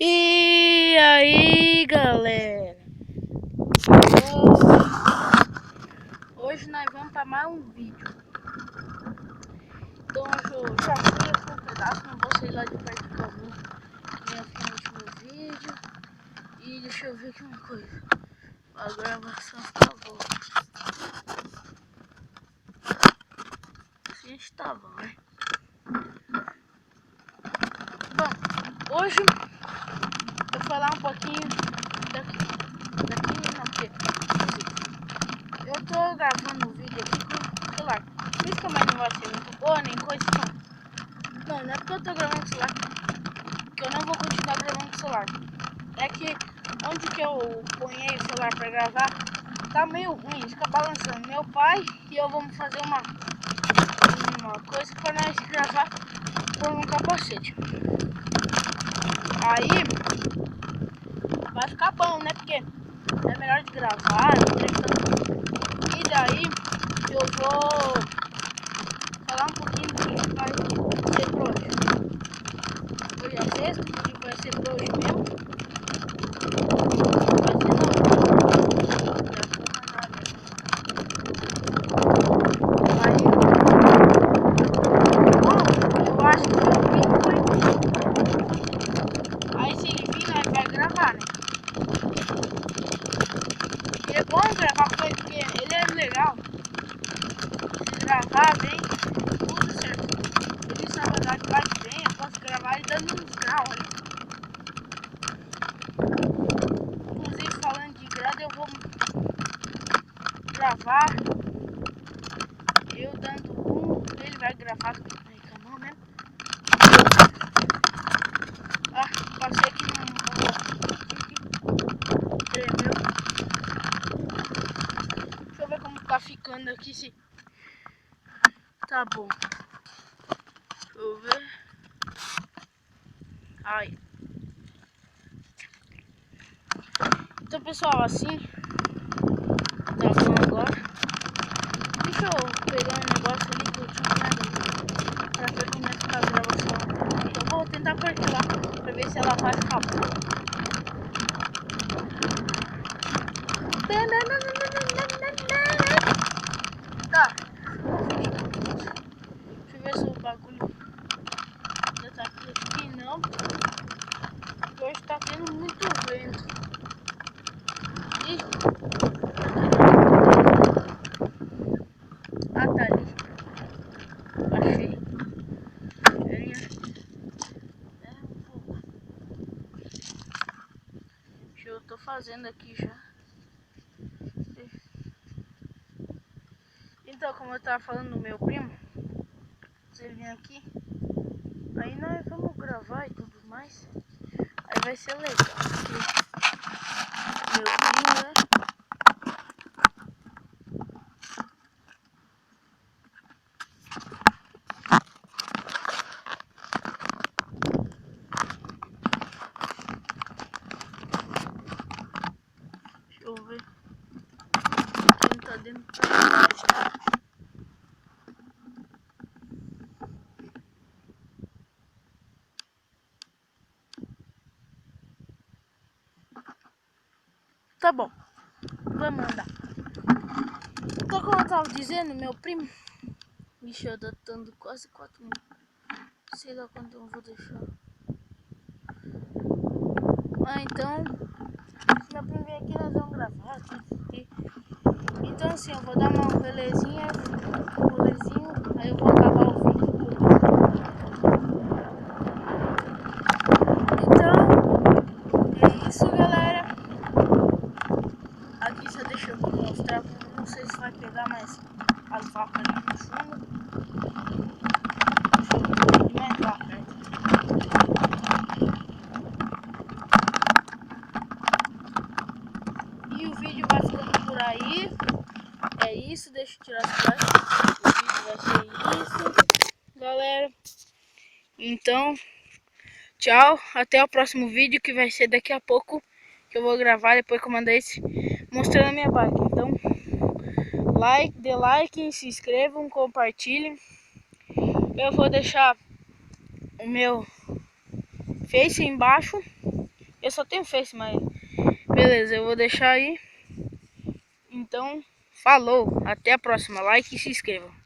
E aí, galera, hoje nós vamos para mais um vídeo. Então hoje eu já fui aqui um pedaço, não vou sair lá de perto do caminho que eu fiz no último vídeo. E deixa eu ver aqui uma coisa, a gravação está boa. Assim está bom, né? Bom, hoje eu vou falar um pouquinho daqui não, porque eu tô gravando um vídeo aqui com o celular. Por isso que a minha não vai ser muito boa, nem coisa não. Não é porque eu tô gravando com o celular que eu não vou continuar gravando com o celular. É que onde que eu ponhei o celular pra gravar tá meio ruim, fica balançando. Meu pai e eu vamos fazer uma coisa pra nós gravar por um capacete. Aí vai ficar bom, né? Porque é melhor de gravar, não tem tanto. E daí eu vou falar um pouquinho do que vai ser por hoje. Hoje é sexta, o que vai ser por hoje mesmo. Vai ser não. Aí, eu acho que o Pinho foi. Aí se ele vir, nós vai gravar, né? E é bom gravar com ele, porque ele é legal. Se gravar bem, tudo certo. Ele sabe andar de bike bem, eu posso gravar ele dando uns graus, olha. Inclusive, falando de grau, eu vou gravar eu dando ele vai gravar com a mão, né? Ah, passei aqui tremeu. Deixa eu ver como tá ficando aqui, se tá bom. Deixa eu ver. Ai. Então, pessoal, assim tá bom agora. Deixa eu pegar um negócio ali que eu tinha ali pra ver como é que tá a gravação. Eu vou tentar partilhar pra ver se ela vai ficar boa. Tá. Deixa eu ver se o bagulho já tá aqui. Não. Hoje tá tendo muito vento. Ah, tá ali. Achei. Eu tô fazendo aqui já. Então, como eu tava falando do meu primo, se ele vir aqui, aí nós vamos gravar e tudo mais. Aí vai ser legal. Porque meu primo, né? Deixa eu ver. Quem tá dentro da caixa. Tá bom, vamos andar. Então, como eu tava dizendo, meu primo, vixe, eu tô dando quase 4 minutos. Sei lá quanto eu vou deixar. Ah, então, se meu primo vir aqui, nós vamos gravar. Então, assim, eu vou dar uma relezinha, aí eu vou acabar o vídeo. Então, é isso, galera. Aqui só deixa eu mostrar, não sei se vai pegar mais as vacas ali no fundo. Deixa eu ver mais vaca. E o vídeo vai ficando por aí. É isso, deixa eu tirar as caixas. O vídeo vai ser isso, galera. Então, tchau. Até o próximo vídeo, que vai ser daqui a pouco. Que eu vou gravar depois que eu mandar esse mostrando a minha bike. Então, dê like, se inscrevam, compartilhem. Eu vou deixar o meu Face embaixo. Eu só tenho Face, mas beleza, eu vou deixar aí. Então, falou, até a próxima. Like e se inscreva.